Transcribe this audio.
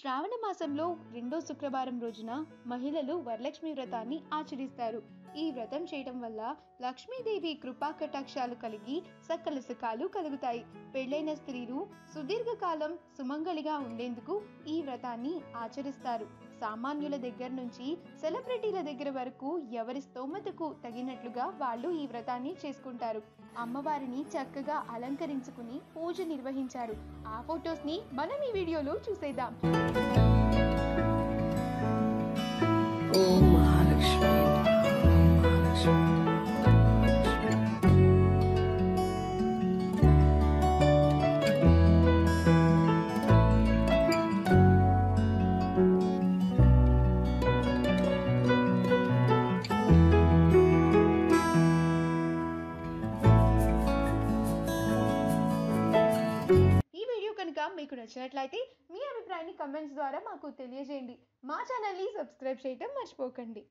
శ్రావణ మాసంలో రెండో శుక్రవారం రోజున మహిళలు వరలక్ష్మి వ్రతాన్ని ఆచరిస్తారు. ఈ వ్రతం చేయటం వల్ల లక్ష్మీదేవి కృపా కటాక్షాలు కలిగి సకల సుఖాలు కలుగుతాయి. పెళ్ళైన స్త్రీలు సుదీర్ఘకాలం సుమంగళిగా ఉండేందుకు ఈ వ్రతాన్ని ఆచరిస్తారు. సామాన్యుల దగ్గర నుంచి సెలబ్రిటీల దగ్గర వరకు ఎవరి స్తోమతకు తగినట్లుగా వాళ్ళు ఈ వ్రతాన్ని చేసుకుంటారు. అమ్మవారిని చక్కగా అలంకరించుకుని పూజ నిర్వహించారు. ఆ ఫొటోస్ ని మనం ఈ వీడియోలో చూసేద్దాం. ఓం మహాలక్ష్మి ఈ వీడియో కనుక మీకు నచ్చినట్లయితే మీ అభిప్రాయాన్ని కమెంట్స్ ద్వారా మాకు తెలియజేయండి. మా ఛానల్ని సబ్స్క్రైబ్ చేయటం మర్చిపోకండి.